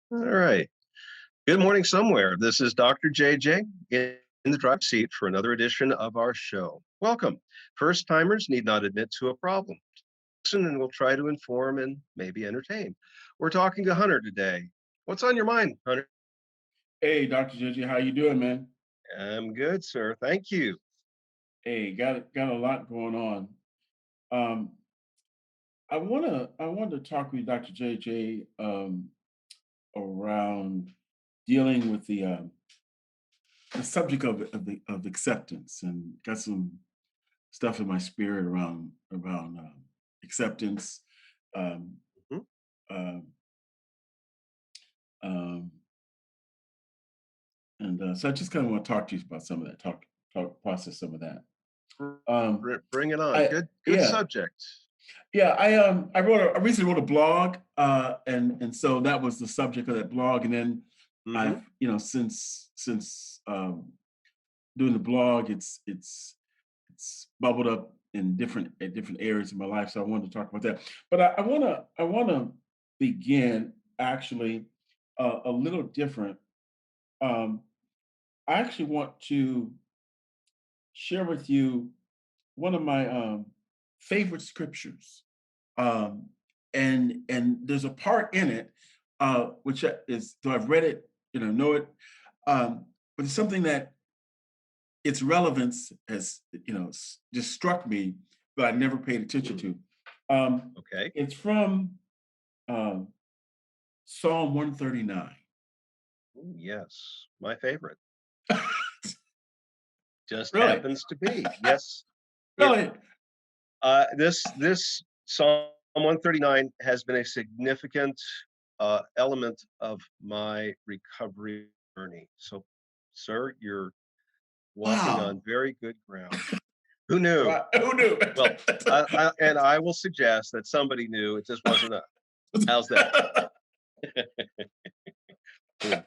All right. Good morning, somewhere. This is Dr. JJ in the driver's seat for another edition of our show. Welcome. First timers need not admit to a problem. Listen, and we'll try to inform and maybe entertain. We're talking to Hunter today. What's on your mind, Hunter? Hey, Dr. JJ, how you doing, man? I'm good, sir. Thank you. Hey, got a lot going on. Um, I want to talk with you, Dr. JJ, around dealing with the subject of acceptance, and got some stuff in my spirit around acceptance. Um, Mhm. um, um, so I just kind of want to talk to you about some of that, talk process some of that. Um, Bring it on. I Good yeah, subject. Yeah, I recently wrote a blog, and so that was the subject of that blog, and then Hmm. I've since doing the blog, it's bubbled up in different areas of my life. So I wanted to talk about that, but I wanna begin actually a little different. Um, I actually want to share with you one of my favorite scriptures. Um, and there's a part in it which is, though I've read it, know it, but it's something that its relevance has, just struck me, but I never paid attention to. Um, Okay. it's from um, Psalm 139. Ooh, yes, my favorite. Just Really, happens to be. Yes, it really. this Psalm 139 has been a significant element of my recovery journey. So, sir, you're walking on Wow. very good ground. Who knew? Wow. Who knew? Well, and I will suggest that somebody knew. It just wasn't us. How's that? Boom.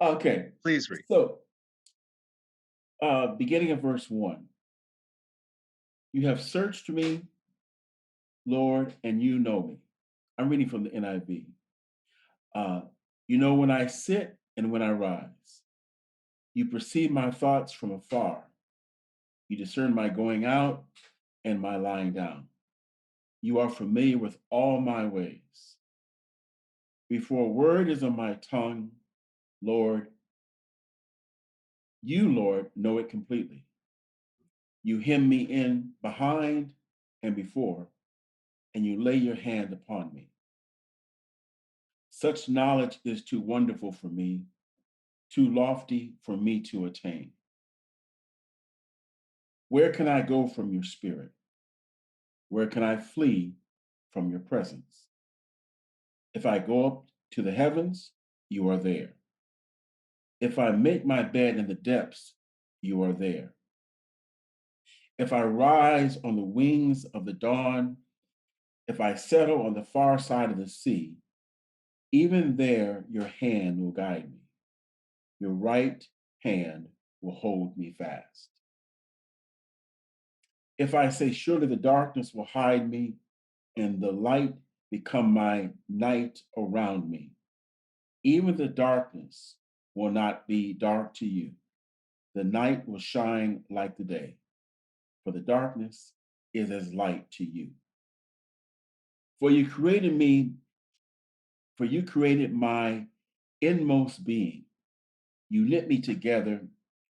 Okay. Please read. So, beginning of verse 1, you have searched me, Lord, and you know me. I'm reading from the NIV. Uh, you know when I sit and when I rise. You perceive my thoughts from afar. You discern my going out and my lying down. You are familiar with all my ways. Before a word is on my tongue, Lord, you, Lord, know it completely. You hem me in behind and before, and you lay your hand upon me. Such knowledge is too wonderful for me, too lofty for me to attain. Where can I go from your spirit? Where can I flee from your presence? If I go up to the heavens, you are there. If I make my bed in the depths, you are there. If I rise on the wings of the dawn, if I settle on the far side of the sea, even there your hand will guide me. Your right hand will hold me fast. If I say, surely the darkness will hide me and the light become my night around me, even the darkness will not be dark to you. The night will shine like the day, for the darkness is as light to you. For you created me, for you created my inmost being. You knit me together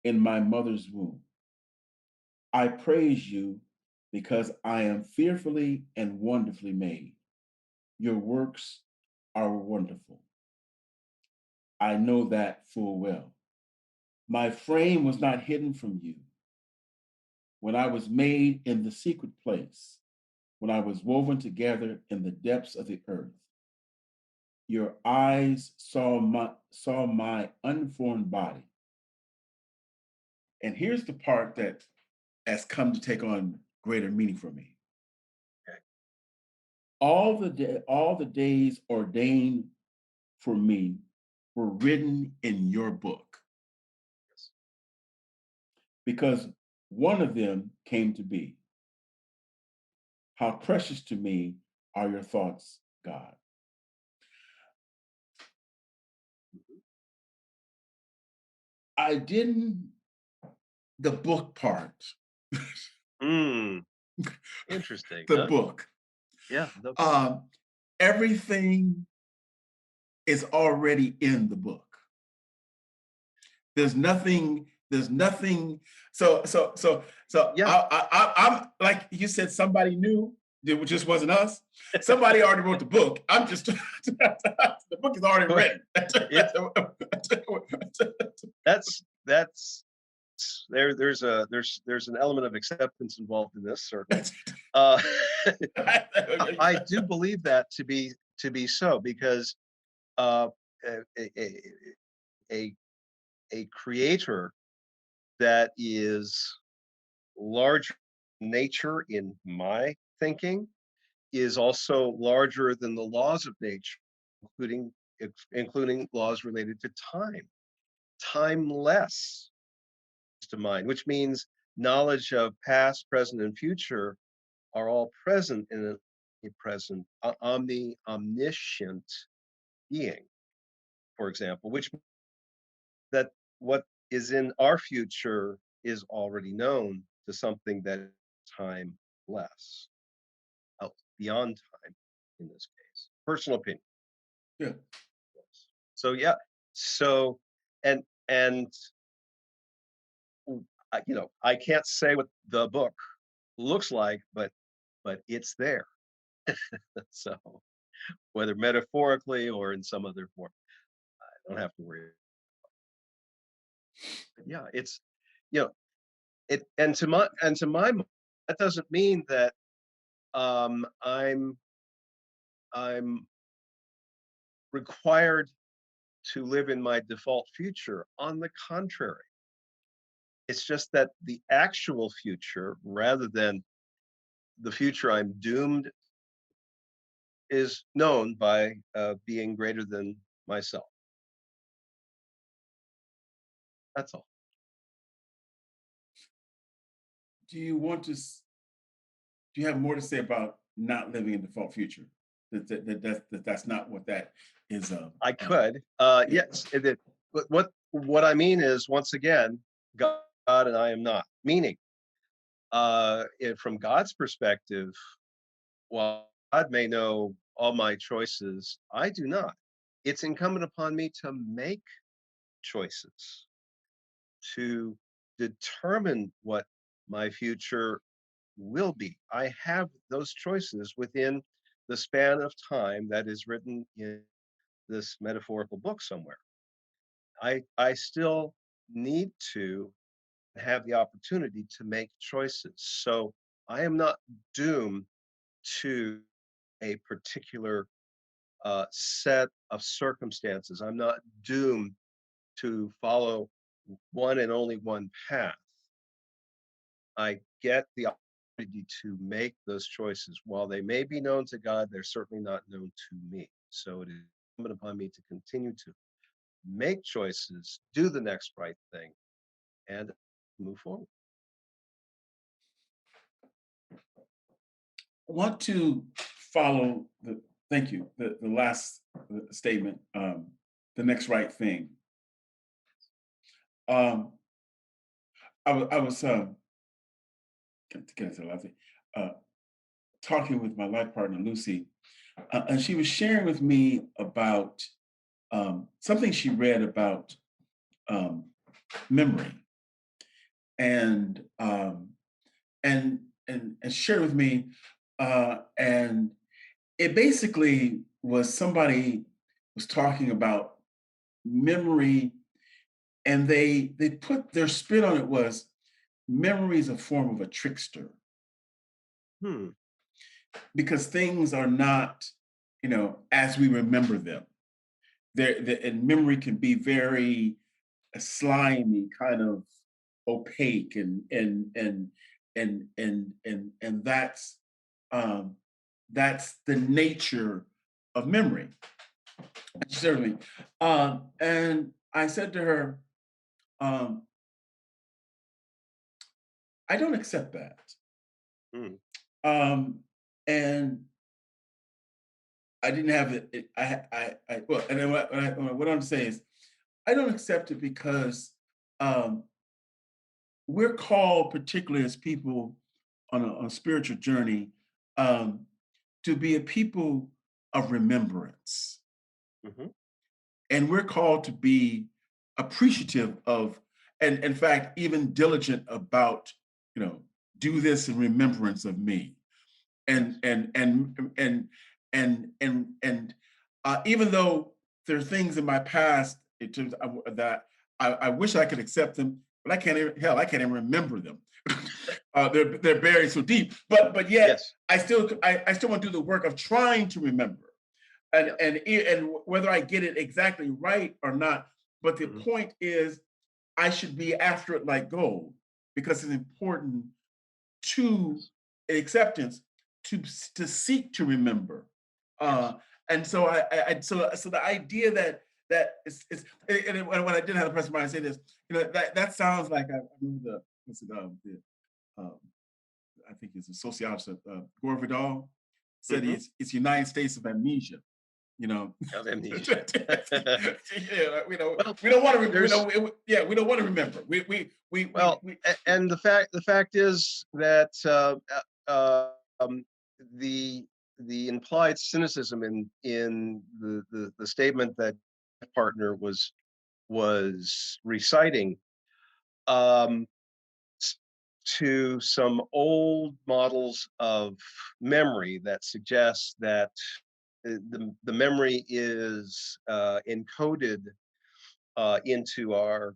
in my mother's womb. I praise you because I am fearfully and wonderfully made. Your works are wonderful. I know that full well. My frame was not hidden from you when I was made in the secret place, when I was woven together in the depths of the earth. Your eyes saw my unformed body. And here's the part that has come to take on greater meaning for me. Okay. All the days ordained for me were written in your book, Yes. because one of them came to be. How precious to me are your thoughts, God. I didn't the book part, Hmm. Interesting, the huh? book. Yeah, the Um, Everything is already in the book. There's nothing. So yeah. I'm like you said, somebody new. It just wasn't us. Somebody already wrote the book. I'm just the book is already written. It's that's there's an element of acceptance involved in this, certainly. Uh, I do believe that to be so because uh, a, a, a a creator that is larger in nature in my thinking is also larger than the laws of nature, including including laws related to time, timeless to mind, which means knowledge of past, present, and future are all present in a present, omniscient being, for example, which means that what is in our future is already known to something that is timeless, beyond time in this case. Personal opinion. Yeah. So yeah, so and you know, I can't say what the book looks like, but it's there. So whether metaphorically or in some other form, I don't have to worry. But yeah, it's you know it, and to my mind, that doesn't mean that um, I'm I'm required to live in my default future. On the contrary, it's just that the actual future, rather than the future I'm doomed, is known by being greater than myself. That's all. Do you want to? Do you have more to say about not living in default future? That's not what that is. I could. Yeah. Yes. But what I mean is, once again, God and I am not. Meaning, from God's perspective, while God may know all my choices, I do not. It's incumbent upon me to make choices, to determine what my future will be. I have those choices within the span of time that is written in this metaphorical book somewhere. I still need to have the opportunity to make choices. So I am not doomed to a particular set of circumstances. I'm not doomed to follow one and only one path. I get the opportunity to make those choices. While they may be known to God, they're certainly not known to me. So it is incumbent upon me to continue to make choices, do the next right thing, and move forward. I want to follow the. Thank you. The last statement. The next right thing. Um, I was get into the last thing. Uh, Talking with my life partner Lucy, and she was sharing with me about something she read about um, memory, and and shared with me, and it basically was somebody was talking about memory, and they put their spin on it was memory is a form of a trickster Hmm. because things are not, as we remember them. And memory can be very slimy, kind of opaque, and um, that's the nature of memory. Certainly. And I said to her, um, I don't accept that. Hmm. And I didn't have it. Well, and then what I went on to say is, I don't accept it because um, we're called, particularly as people on a spiritual journey, um, to be a people of remembrance. Hmm. And we're called to be appreciative of, and in fact, even diligent about, you know, do this in remembrance of me. And Yes. and and and and even though there are things in my past in terms that I wish I could accept them, but I can't even, hell, I can't even remember them. They're buried so deep. But yet Yes. I still want to do the work of trying to remember, Yeah. and whether I get it exactly right or not. But the Hmm. point is, I should be after it like gold because it's important to Yes. acceptance to seek to remember. Yes. Uh, and so so the idea that is and when I did have the press mind say this, that sounds like I remember um, I think it's a sociologist, Gore Vidal said Hmm. it's United States of amnesia. You know, Of amnesia. yeah, Well, we don't want to, there's yeah, we don't want to remember. well, We and the fact is that um, the the implied cynicism in the statement that partner was reciting, um, to some old models of memory that suggest that the memory is encoded into our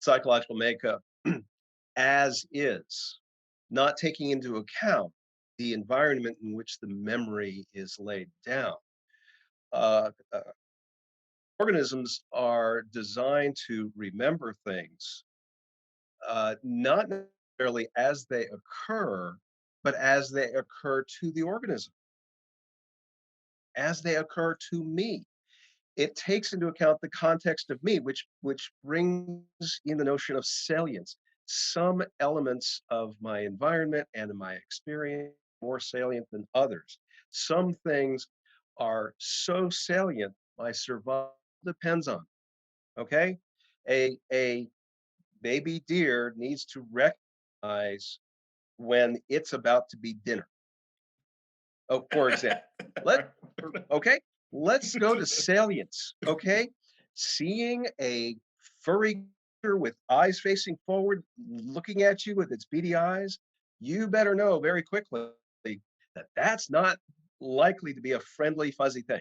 psychological makeup as is, not taking into account the environment in which the memory is laid down. Uh, uh, Organisms are designed to remember things, not necessarily as they occur, but as they occur to the organism, as they occur to me. It takes into account the context of me, which brings in the notion of salience. Some elements of my environment and my experience more salient than others. Some things are so salient my survival depends on. Okay, a baby deer needs to recognize when it's about to be dinner. Oh, for example, let okay, let's go to salience. Okay, seeing a furry creature with eyes facing forward, looking at you with its beady eyes, you better know very quickly that that's not likely to be a friendly, fuzzy thing.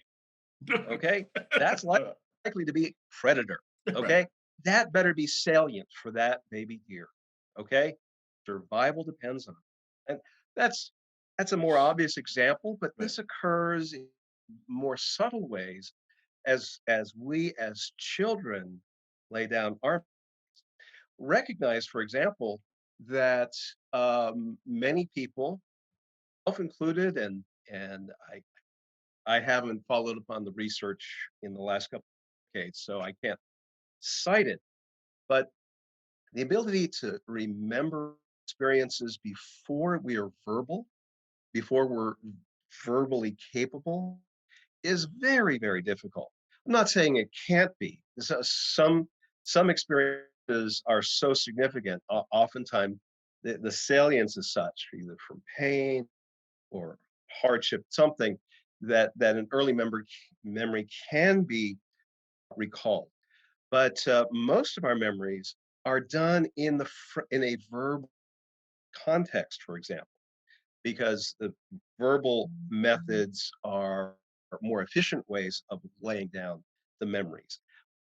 Okay, that's likely to be predator. Right. Okay, that better be salient for that baby deer. Okay, survival depends on it. And that's that's a more obvious example, but Right. this occurs in more subtle ways as we as children lay down our recognize, for example, that many people, self included, and I haven't followed up on the research in the last couple of decades, so I can't cite it. But the ability to remember experiences before we're verbally capable, is very, very difficult. I'm not saying it can't be. Some experiences are so significant. Oftentimes, the salience is such, either from pain or hardship, something that an early memory can be recalled. But most of our memories are done in a verbal context, for example, because the verbal methods are more efficient ways of laying down the memories.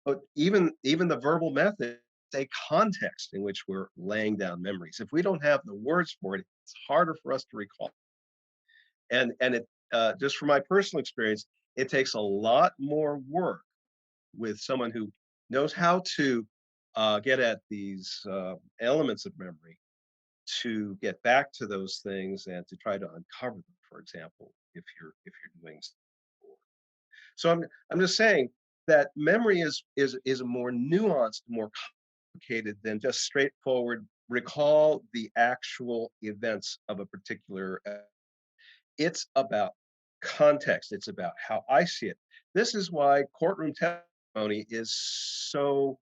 But even the verbal method is a context in which we're laying down memories. If we don't have the words for it, it's harder for us to recall. And it just from my personal experience, it takes a lot more work with someone who knows how to get at these elements of memory to get back to those things and to try to uncover them. For example, if you're doing so, I'm just saying that memory is a more nuanced, more complicated than just straightforward recall the actual events of a particular it's about context. It's about how I see it. This is why courtroom testimony is so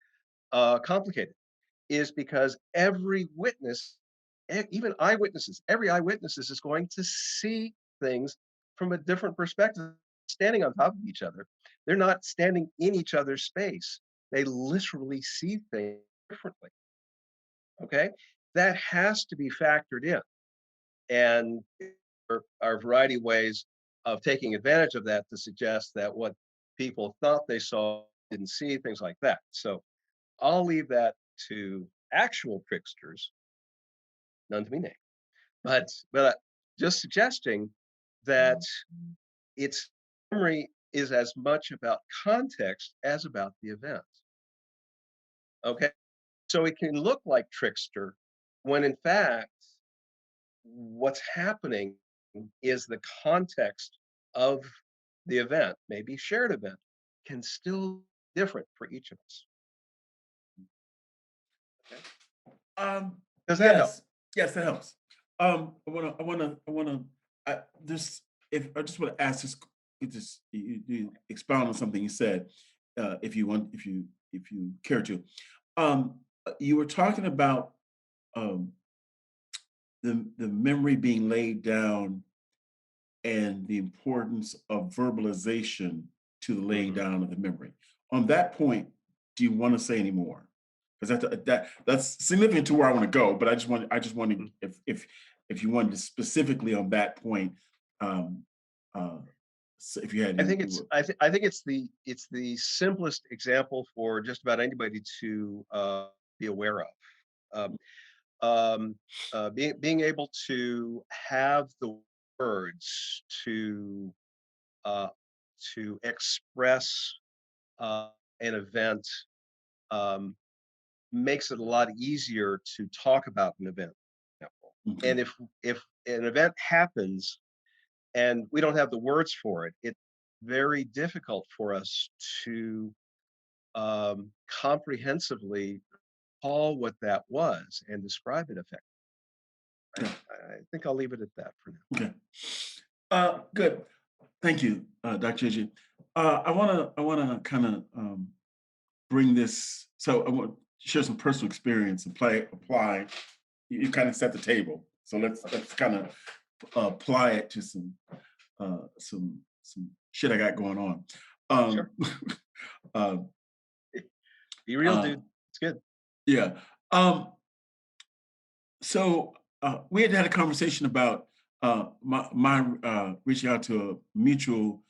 complicated. is because every witness, even eyewitnesses, every eyewitnesses is going to see things from a different perspective, standing on top of each other. They're not standing in each other's space. They literally see things differently. Okay. That has to be factored in. And there are a variety of ways of taking advantage of that to suggest that what people thought they saw didn't see, things like that. So I'll leave that to actual tricksters, none to be named. But just suggesting that its memory is as much about context as about the event. Okay, so it can look like trickster when in fact what's happening is the context of the event, maybe shared event, can still be different for each of us. Okay? Does that help? Yes, yes, that helps. This, if I just want to ask this, you expound on something you said, if you want, if you care to. You were talking about um, the memory being laid down and the importance of verbalization to the laying Mhm. down of the memory. On that point, do you want to say any more? Because that's significant to where I want to go. But I just wanted Mm. if you wanted to specifically on that point, um, uh, so if you had any, I think it's the simplest example for just about anybody to be aware of. Um, um, being able to have the words uh, to express an event um, makes it a lot easier to talk about an event. okay, And if an event happens and we don't have the words for it, it's very difficult for us to comprehensively call what that was and describe it effectively. Right? yeah, I think I'll leave it at that for now. okay, good. Thank you, Dr. J. I wanna kind of bring this. So I want to share some personal experience and apply. You kind of set the table. So let's kind of apply it to some shit I got going on. Sure. Um, uh, Be real, uh, dude. It's good. yeah. Um, so we had a conversation about my reaching out to a mutual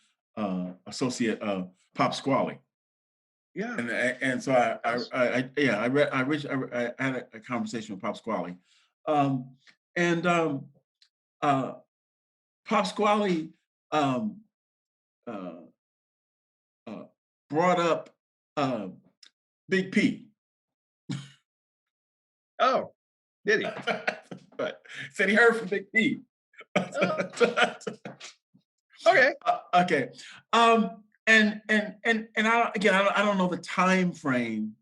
associate, Pop Squally. Yeah. And so Us. yeah, I had a conversation with Pop Squally, um, and uh, Pop Squally um, uh, uh, brought up uh, Big P. Oh, did he? But said he heard from Big P. Oh, okay. Okay, and I don't know the time frame,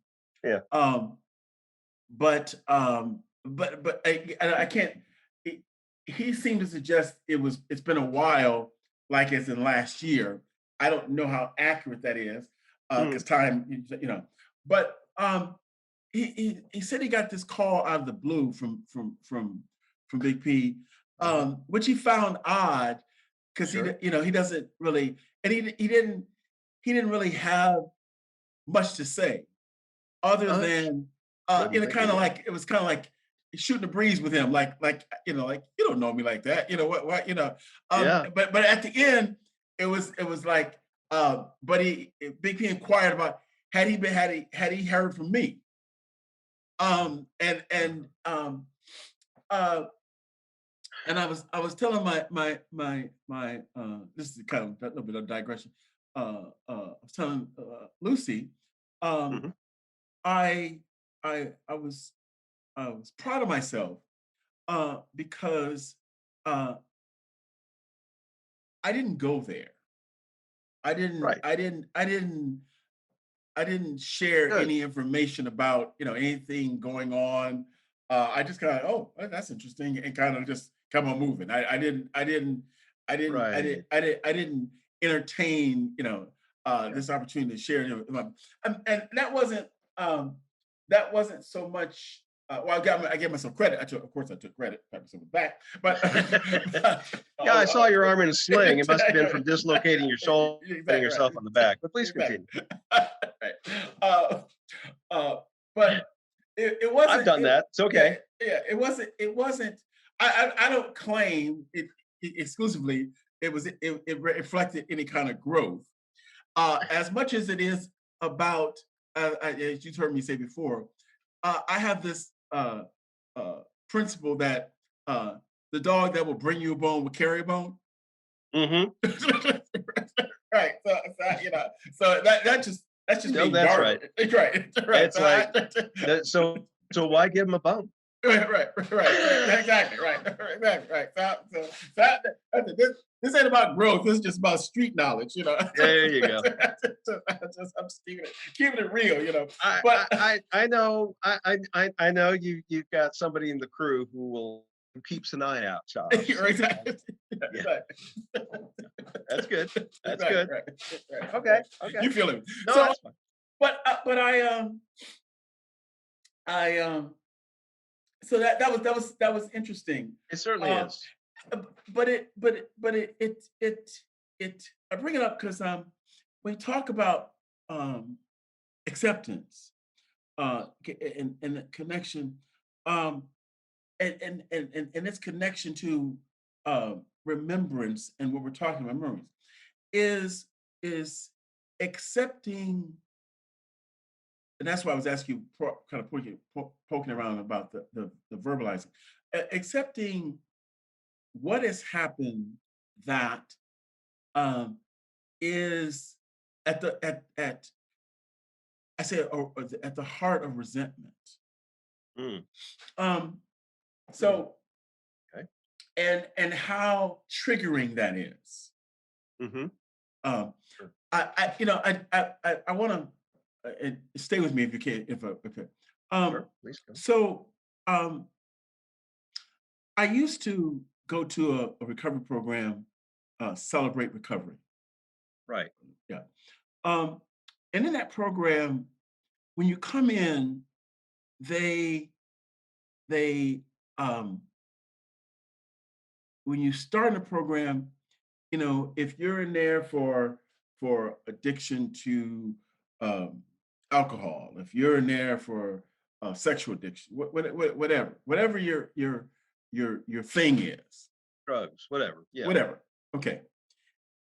Yeah. um, but I can't. He, he seemed to suggest it's been a while, like it's in last year. I don't know how accurate that is Mm, because time, But he said he got this call out of the blue from Big P, mhm. which he found odd because Sure. he doesn't really, and he didn't really have much to say other Uh, than wouldn't think he kind of would. like it was kind of like shooting the breeze with him, like you don't know me like that, what Yeah. but at the end it was like but Big P inquired about had he heard from me, Uh, uh and I was telling my this is kind of a little bit of digression. I was telling Lucy, um, mhm. I I I was proud of myself because uh, I didn't go there. Right. I didn't share Good. any information about anything going on. I just kind of that's interesting and kind of just come on moving. Right. I didn't entertain this opportunity to share. And that wasn't. that wasn't so much. Well, I gave myself credit. Of course, I took credit, pat myself on the back, but, Yeah, I saw your arm in a sling. It must have been exactly, from dislocating your shoulder, patting right, yourself on the back. But please exactly. continue. Right. Uh, but it I've wasn't. done that. It's Yeah, okay. yeah. It wasn't. It wasn't. I don't claim it exclusively. It reflected any kind of growth, as much as it is about, as you've heard me say before, I have this uh, principle that the dog that will bring you a bone will carry a bone. Hmm. Right. So that's just No, being that's guarded. right. Right. Right. It's like that. So why give him a bone? Right. So, exactly. Right. Exactly. Right. So this ain't about growth. This is just about street knowledge. There you go. I'm just keeping it real. But I know I know you've got somebody in the crew who keeps an eye out, Charles. So exactly. yeah, Exactly. that's good. That's Exactly. good. Right. Right. Okay. Right. Okay. You feel it. No, So, that's fine. but I so that was interesting. It certainly Uh, is. but I bring it up because we talk about um acceptance, and the connection, um and its connection to remembrance, and what we're talking about memories is accepting. And that's why I was asking you, kind of poking around about the verbalizing. Accepting what has happened that um, is at I say, or at the heart of resentment. Mm, Um, mm, so okay. and how triggering that is. Hmm. Um, Sure. I want to stay with me if you can, if it. Um, Sure. Please go. so um, I used to go to a recovery program, Celebrate Recovery. Right. Yeah. Um, and in that program, when you come in, they they when you start in the program, if you're in there for addiction to alcohol, if you're in there for sexual addiction, whatever your thing is, Drugs, whatever. Yeah. whatever. Okay,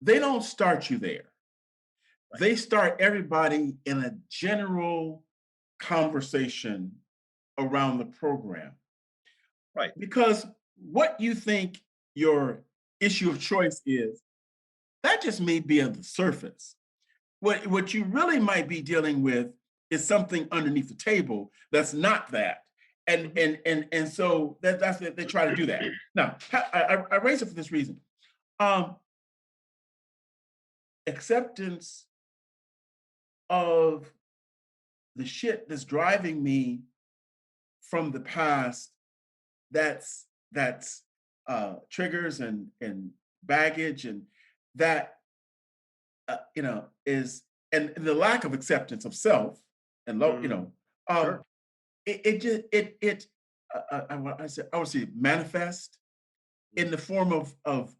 they don't start you there. Right. They start everybody in a general conversation around the program, Right. because what you think your issue of choice is, that just may be on the surface. What you really might be dealing with is something underneath the table that's not that. And Hmm. and and and so that's what they try to do that. Now, I raise it for this reason. Um, Acceptance of the shit that's driving me from the past, that's triggers and baggage, and that is, and the lack of acceptance of self and low, Mm, um sure. it just it I would say manifest Mm. in the form of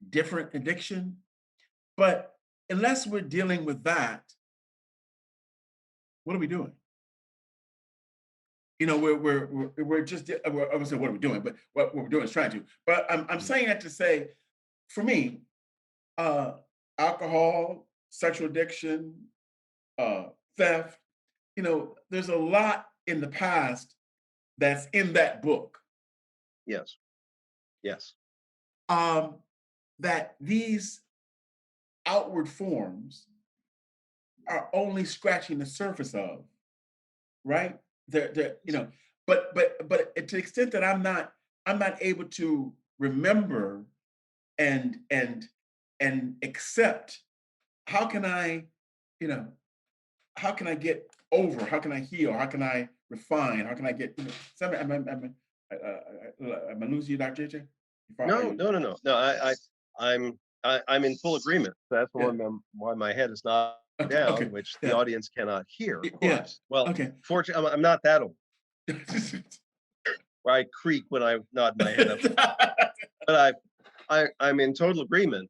different addiction. But unless we're dealing with that, what are we doing? We're just I would say, what are we doing? But what we're doing is trying to. But I'm Mhm. saying that to say, for me, uh, alcohol, sexual addiction, uh, theft. There's a lot in the past that's in that book, Yes. Yes. um, that these outward forms are only scratching the surface of, right? Yes. But to the extent that I'm not able to remember and and accept, how can I, you know, how can I get over? How can I heal? How can I refine? How can I get? Am I losing you, Dr. JJ? Are No, you? no, no, no, no. I'm in full agreement. That's Yeah. why my head is not Okay, okay, down, which the yeah, audience cannot hear, of yeah, course. Well, okay. fortunately, I'm not that old, where I creak when I nod my head up, but I'm in total agreement.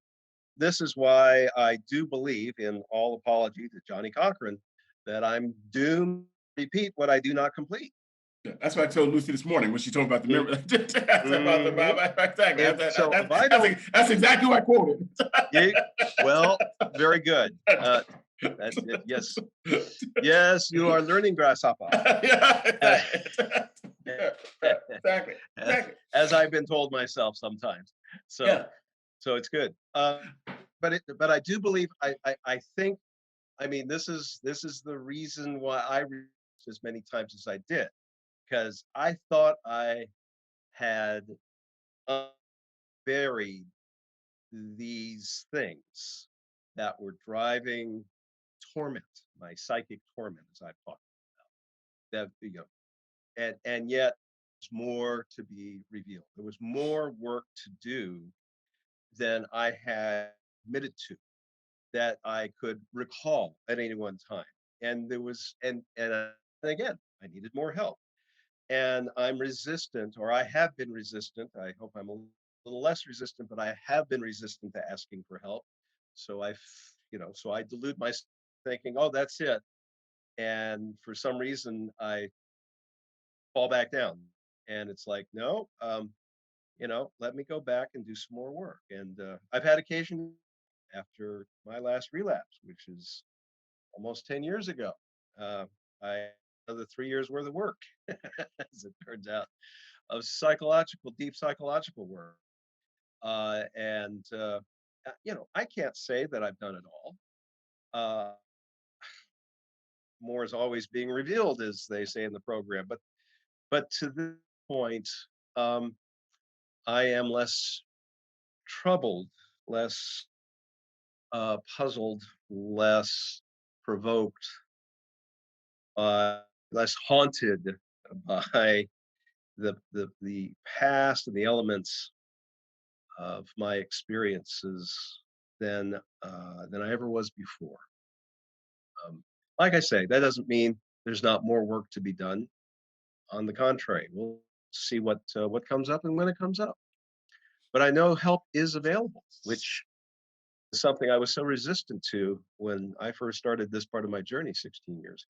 This is why I do believe, in all apology to Johnny Cochran, that I'm doomed to repeat what I do not complete. Yeah, that's what I told Lucy this morning when she told me about the Mm, memory. About the mhm. exactly. If I don't, That's exactly what I quoted. you, well, very good. Yes, yes, you are learning, grasshopper. Yeah, Uh, exactly. Yeah, right, exactly, exactly. as I've been told myself sometimes. So, Yeah. so it's good. But I do believe, I think, I mean, this is the reason why I read as many times as I did, because I thought I had buried these things that were driving torment, my psychic torment, as I've talked that, and yet there's more to be revealed. There was more work to do than I had admitted to, that I could recall at any one time. And there was, and again, I needed more help. And I'm resistant, or I have been resistant. I hope I'm a little less resistant, but I have been resistant to asking for help. So so I delude myself thinking, oh, that's it. And for some reason, I fall back down. And it's like, no, let me go back and do some more work. And I've had occasion after my last relapse, which is almost 10 years ago. Uh, I another 3 years worth of work, as it turns out, of deep psychological work. And I can't say that I've done it all. Uh, More is always being revealed, as they say in the program. But to this point, um, I am less troubled, less puzzled, less provoked, less haunted by the past and the elements of my experiences than I ever was before. Like I say, that doesn't mean there's not more work to be done. On the contrary, we'll see what comes up and when it comes up. But I know help is available, which is something I was so resistant to when I first started this part of my journey 16 years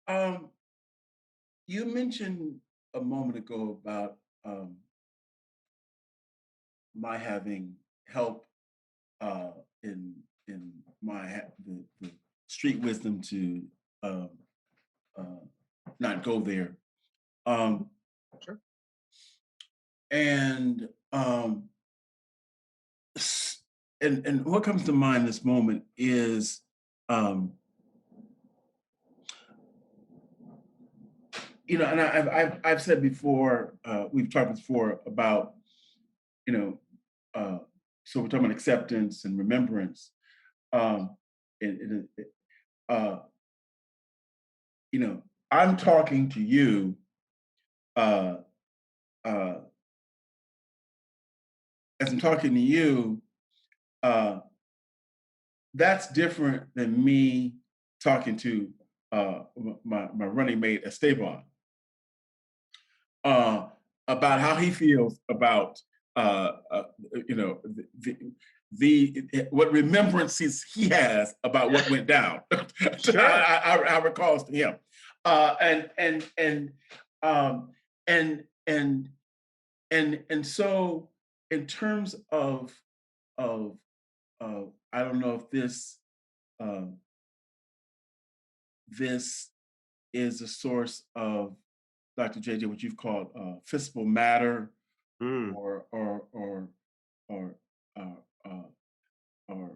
Um, you mentioned a moment ago about my having help uh, in the street wisdom to uh, uh, not go there. Um, ago. Sure. and and what comes to mind this moment is um, and I've said before, we've talked before about you know, so we're talking about acceptance and remembrance. Um, and, uh, you know, I'm talking to you uh, uh, as I'm talking to you. Uh, that's different than me talking to my running mate Esteban uh, about how he feels about uh, uh, you know the, what remembrances he has about what went down. Sure. I recalls to him, and um, and and and so in terms of I don't know if um, this is a source of Dr. JJ, what you've called fiscal matter Mm, or or uh, uh, or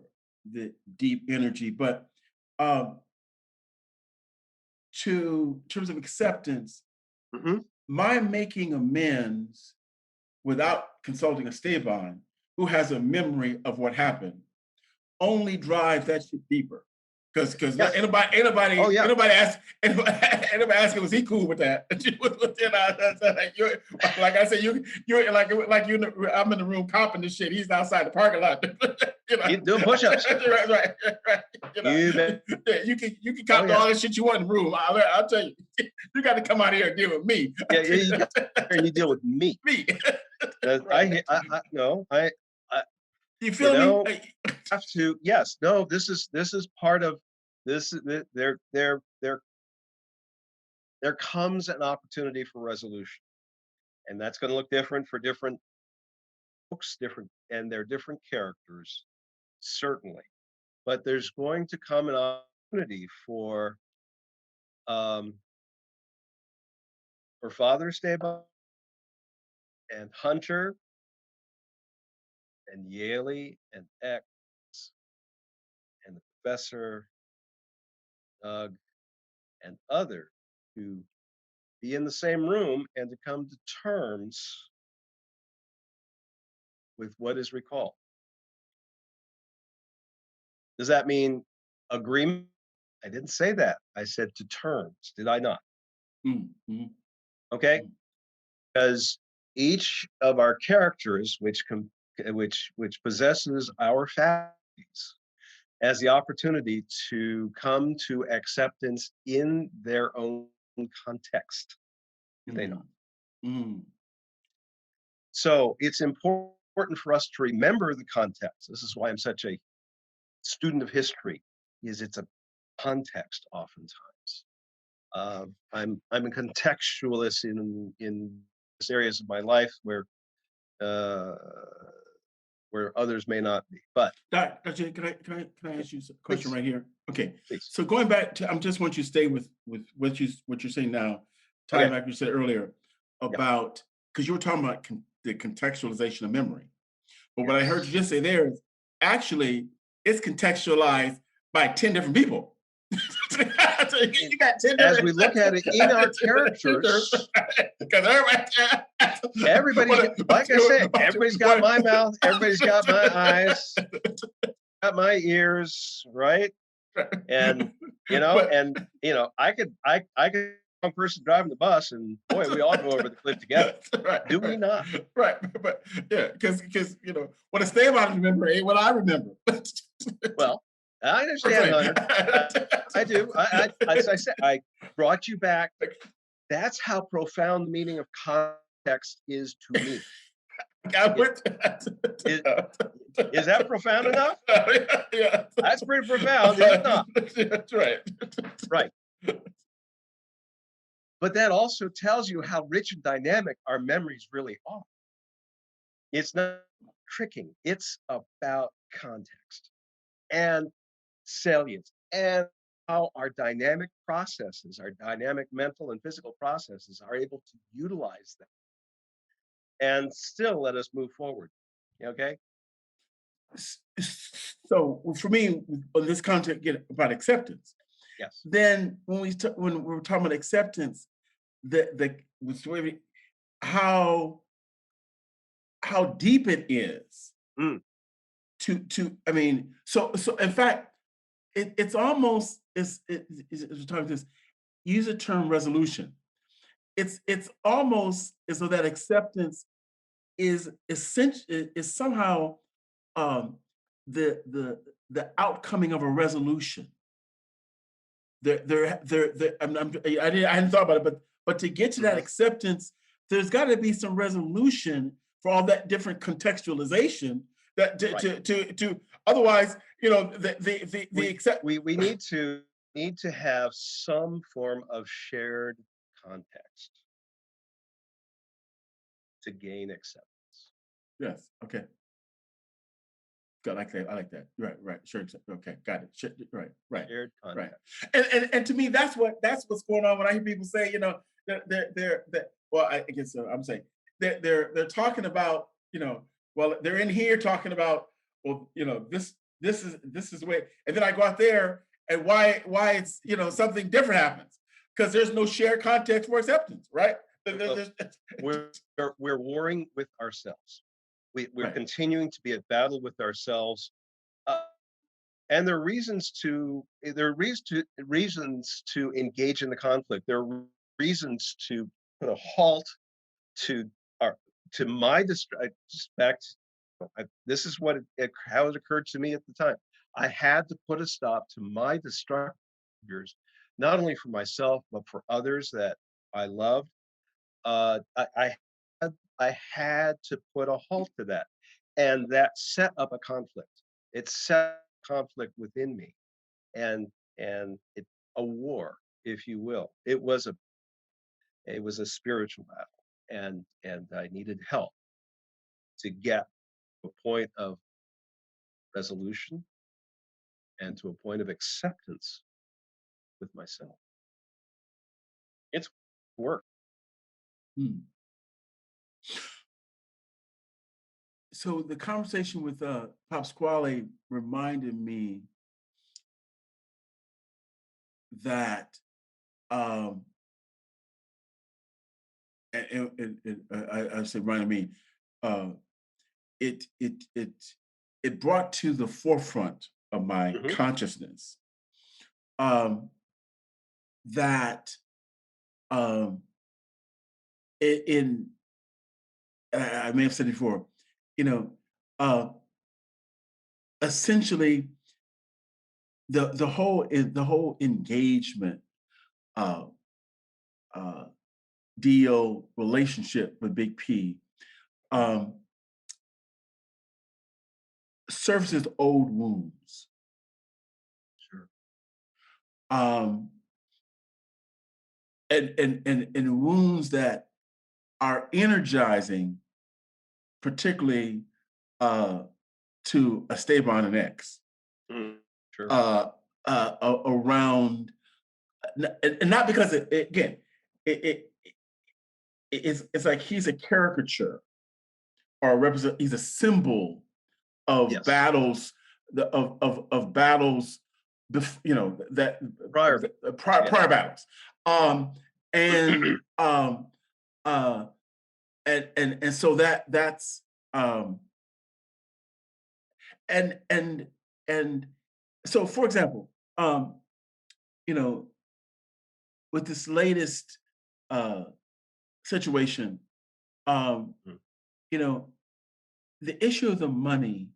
the deep energy, but um, to in terms of acceptance, mhm. my making amends without consulting a Esteban who has a memory of what happened only drives that shit deeper. Because Yes. anybody Oh, yeah. anybody asking was he cool with that? Like I said, you're like I'm in the room copping this shit. He's outside the parking lot. You doing push-ups. Right. You bet. Yeah, you can Oh, cop yeah. all this shit you want in the room. I'll tell you, you got to come out here and deal with me. Yeah, you got here and you deal with me. Me. I no, I You you feel me? know, have to, yes, no, this is part of this. There comes an opportunity for resolution, and that's going to look different for different folks, different, and they're different characters, certainly. But there's going to come an opportunity um for Father's Day and Hunter and Yaley and X and the professor, Doug, and others to be in the same room and to come to terms with what is recalled. Does that mean agreement? I didn't say that. I said to terms. Did I not? Mm, mm, Okay. mm. Because each of our characters, which possesses our faculties, has the opportunity to come to acceptance in their own context. Do they not? Mm. So it's important for us to remember the context. This is why I'm such a student of history, is it's a context oftentimes. I'm a contextualist in areas of my life uh, where others may not be. But Dr. Can I ask you a question please, right here? Okay, please, so going back to, I just want you to stay with what you're saying now, tying okay, back you said earlier yeah, about, because you were talking about the contextualization of memory. But what I heard you yes. just say there is actually it's contextualized by 10 different people. So And you got 10 as we different look at it in our characters, because everybody everybody's like I said, everybody's got my mouth, everybody's got my eyes, got my ears, right? And but I could one person driving the bus, and boy, we all go over the cliff together. right, Do we right, not? right. But yeah, because what I stay about remember ain't what I remember. Well, I I'm understand, saying. Hunter. I do. As I said, I brought you back. That's how profound the meaning of context is to me. I It, went it, is that profound enough? yeah. That's pretty profound, is it not? That's right. Right. But that also tells you how rich and dynamic our memories really are. It's not tricking, it's about context and salience and how our dynamic processes, our dynamic mental and physical processes are able to utilize them and still let us move forward. Okay? So for me, on this content, get about acceptance. Yes. Then when we're talking about acceptance, how how deep it is Mm, to I mean, so in fact, it's almost is we're talking this, use the term resolution. It's almost as though that acceptance is essential, is somehow um the outcoming of a resolution. I hadn't thought about it, but to get to that mhm. acceptance, there's got to be some resolution for all that different contextualization that Right. to otherwise, the We accept. we need to have some form of shared context to gain acceptance. Yes, okay, got like that. I like that. Right, right, sure. Okay, got it. Right, right, Shared right. context. And to me, that's what's going on when I hear people say, they're well, I guess I'm saying they're talking about, well, they're in here talking about, well, this is the way, and then I go out there and why it's, something different happens because there's no shared context for acceptance, right? Well, we're we're warring with ourselves. We're Right. continuing to be at battle with ourselves. Uh, and there are reasons to engage in the conflict. There are reasons to put a halt to our to my just back this is how it occurred to me at the time. I had to put a stop to my destructive behaviors, not only for myself but for others that I loved. I had to put a halt to that, and that set up a conflict. It set conflict within me, and a war, if you will. It was a spiritual battle, and I needed help to get to a point of resolution and to a point of acceptance with myself. It's work. Hmm. So the conversation with Pop Squally reminded me that um, I say reminded me uh, it it it it brought to the forefront of my Mhm. consciousness um, that um, in I may have said it before, you know, uh, essentially the whole engagement uh, uh, deal relationship with Big P Mhm. um, surfaces old wounds, Sure. um, and wounds that are energizing, particularly uh, to Esteban and X Mm. Sure. uh, around, and not because again, it, it, it's like he's a caricature or a represent. He's a symbol of Yes. battles, of battles, that Prior. Yeah. prior battles, um, and um, uh, and so that's um, and and and so for example, you know, with this latest uh, situation, um, Mm. you know, the issue of the money.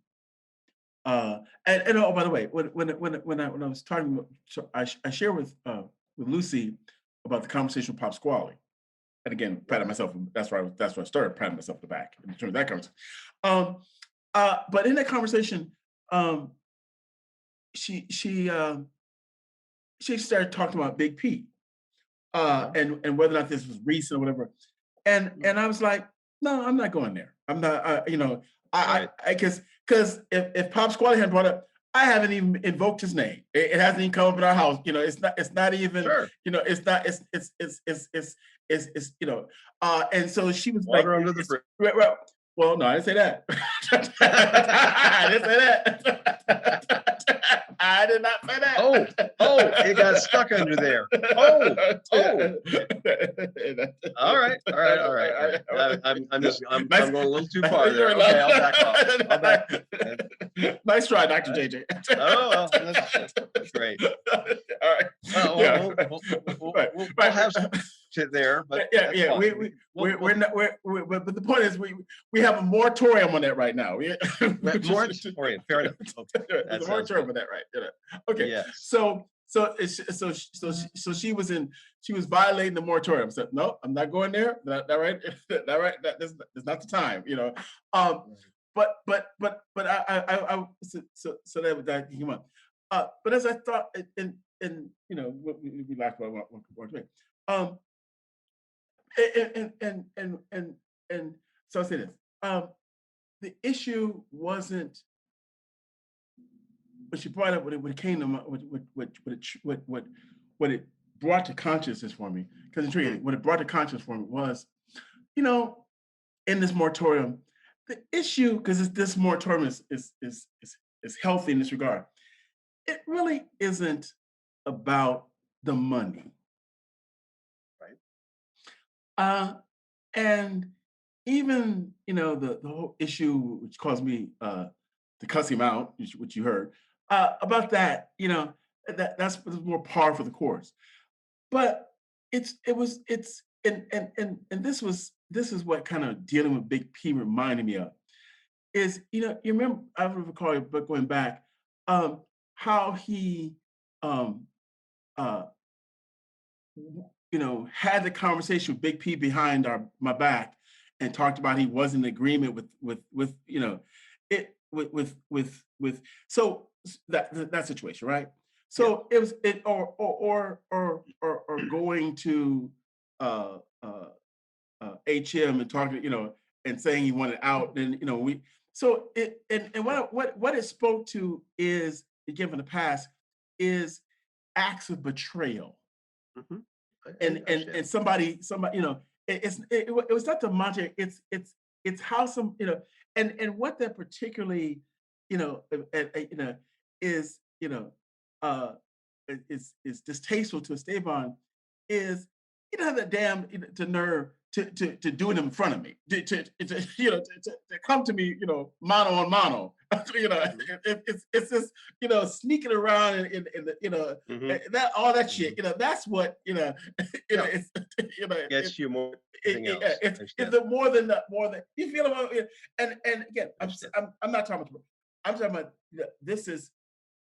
And oh, by the way, when I was talking, so I share with Lucy about the conversation with Pop Squally, and again, Right. patting myself. That's where I started patting myself on the back in terms of that conversation. Um, but in that conversation, um, she she uh, she started talking about Big P, Uh-huh. and whether or not this was recent or whatever. And Mm. and I was like, no, I'm not going there. I'm not. Right. Because if Pop Squally had brought up, I haven't even invoked his name. It hasn't even come up in our house. It's not even. Sure. It's not. It's And so she was like, Water under the bridge. well, no, I didn't say that. I didn't say that. I did not say Oh, oh, it got stuck under there. Oh, oh, okay. All right, all right, all right, all right. I'm Nice. going a little too far there. Okay, I'll back off. I'll back. uh, Nice try, Dr. uh, JJ. oh well, that's great. All right. Well, Yeah. Right. we'll Right. have some to there, but Yeah, that's yeah. fine. We're not but the point is we have a moratorium on that right now. Moratorium. Fair enough. Okay, that There's a sounds good. moratorium on that, right? Okay. Yes. So she was violating the moratorium. So no, I'm not going there. That right? That right? That's not the time. Um, Right. but so that came up. But as I thought, and we laughed about one thing. Um, and so I'll say this. The issue wasn't what she brought up when it came to what it brought to consciousness for me, because Mm. intriguing. What it brought to consciousness for me was, you know, in this moratorium, the issue, because this moratorium is healthy in this regard. It really isn't about the money. Right. Uh, and even the whole issue which caused me to cuss him out, which you heard. about that, that's more par for the course. But it's and this is what kind of dealing with Big P reminded me of is, you remember, I don't recall it, but going back, how he um uh had the conversation with Big P behind my back and talked about he wasn't in agreement with it with so that situation, right? Yeah. So it was it or going to uh uh HM and talking, and saying he wanted out, and we so it and Yeah. what it spoke to is, given the past, is acts of betrayal, Mhm. I and understand. somebody, it was not the mantra, it's how some, and what that particularly, is, uh is distasteful to Esteban is he doesn't have the damn, to nerve to do it in front of me, to come to me, mano on mano. Mhm. It's just, sneaking around in the, Mhm. that all that shit, Mhm. that's what, Yeah. it's, Gets you more than anything yeah, else. I it's understand. the more than you feel about it. And again, I understand. I'm not talking about, I'm talking about, this is,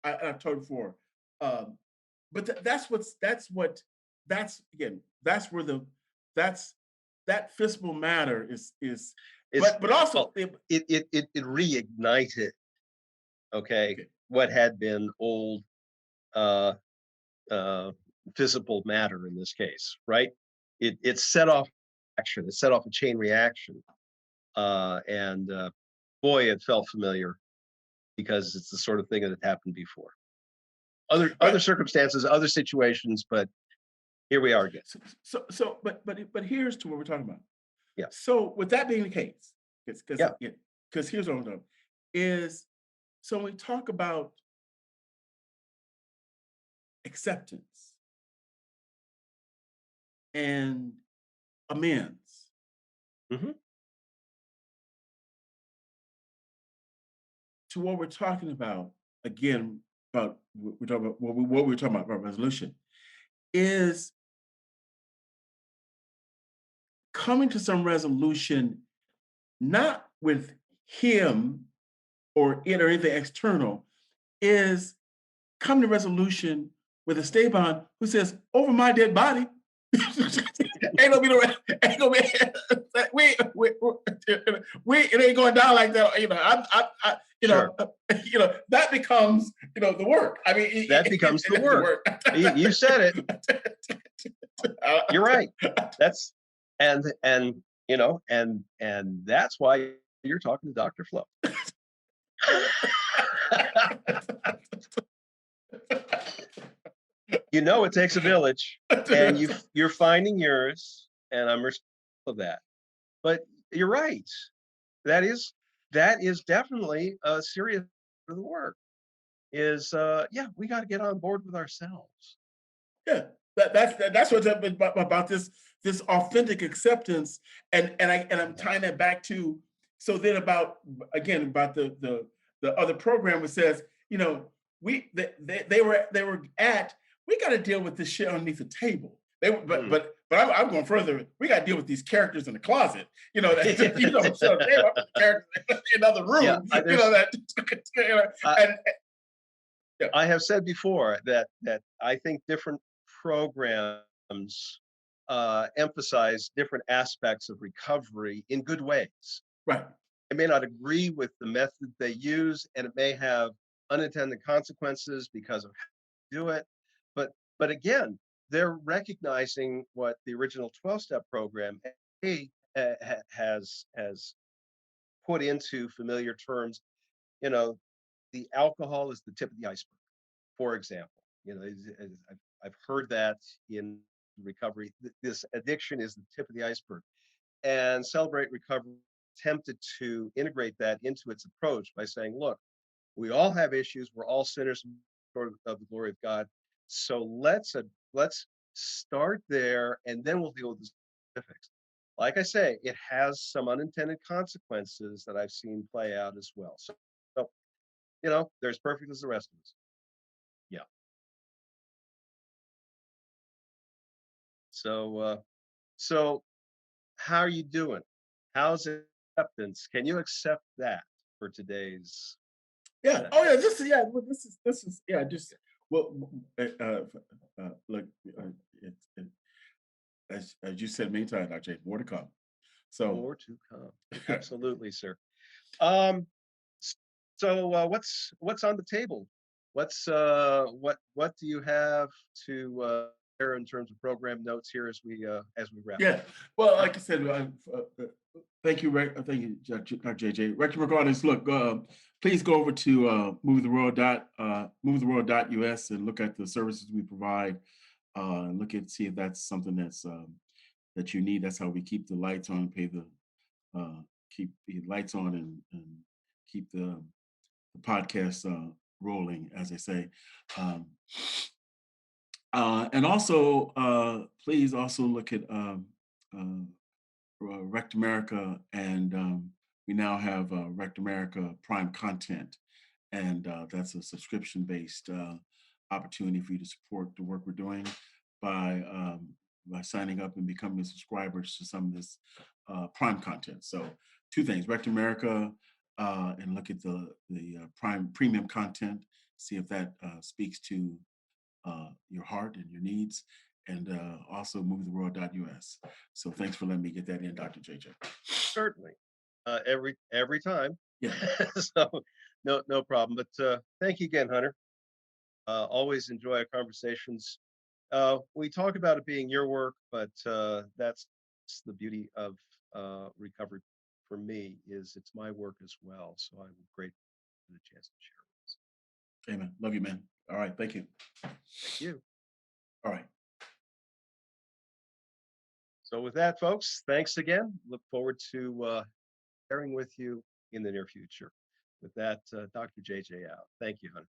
I've told you before. Um, but that's again, that's where that's that fistful matter is, It's but also well, it reignited, okay, okay, what had been old, uh, uh, visible matter in this case, right? It set off action. It set off a chain reaction, and boy, it felt familiar because it's the sort of thing that had happened before. all Other right. circumstances, other situations, but here we are again. But here's to what we're talking about. Yeah, So with that being the case, yeah. because here's what I'm doing is, so when we talk about acceptance and amends, Hmm. to what we're talking about, again, about we're talking about what we're talking about resolution, is coming to some resolution, not with him or it or anything external, is coming to resolution with Esteban who says, over my dead body. Ain't gonna be no, ain't gonna be, it ain't going down like that. Sure. That becomes, the work. I mean, That becomes the the work. work. You said it. You're right. That's and and that's why you're talking to Dr. Flo. You know it takes a village, and you're finding yours, and I'm respectful of that. But you're right. That is that is definitely a serious part of the work. Is yeah, we got to get on board with ourselves. Yeah, that's what's up about this authentic acceptance, and I'm tying that back to, so then about, again, about the other program, which says, they were at, we got to deal with this shit underneath the table. They were, Mm. but I'm going further. We got to deal with these characters in the closet. That so they were the characters in another Yeah, room. there's That I, and yeah, I have said before that I think different programs emphasize different aspects of recovery in good ways. right. I may not agree with the method they use, and it may have unintended consequences because of how they do it. But again, they're recognizing what the original 12-step program has put into familiar terms. You know, the alcohol is the tip of the iceberg, for example. I've heard that in recovery. This addiction is the tip of the iceberg. And Celebrate Recovery attempted to integrate that into its approach by saying, look, we all have issues. We're all sinners short of the glory of God. So let's start there, and then we'll deal with the specifics. Like I say, it has some unintended consequences that I've seen play out as well. So they're as perfect as the rest of us. Yeah. So how are you doing? How's acceptance? Can you accept that for today's Yeah. Oh session? yeah. This is yeah. Just well, look, it, as you said many times, Dr. J, more to come. So More to come. Absolutely, sir. Um, s- so what's on the table? What do you have to share in terms of program notes here as we wrap yeah. up? Well, like I said, thank you, thank you, Dr. JJ. Rector regardless, look, please go over to movetheworld.us and look at the services we provide. And look at see if that's something that you need. That's how we keep the lights on, uh, keep the lights on, and keep the podcast rolling, as they say. Um, and also, please also look at Rect America, and we now have Rect America Prime content, and that's a subscription-based opportunity for you to support the work we're doing by um, by signing up and becoming subscribers to some of this Prime content. So, two things: Rect America, and look at the Prime premium content, see if that speaks to your heart and your needs, and also movetheworld.us. So thanks for letting me get that in, Dr. JJ. Certainly, every time. Yeah, So no problem. But thank you again, Hunter. Always enjoy our conversations. We talk about it being your work, but that's the beauty of recovery for me is it's my work as well. So I'm grateful for the chance to share with amen. Love you, man. All right, thank you. Thank you. All right. So with that, folks, thanks again. Look forward to sharing with you in the near future. With that, Dr. JJ out. Thank you, Hunter.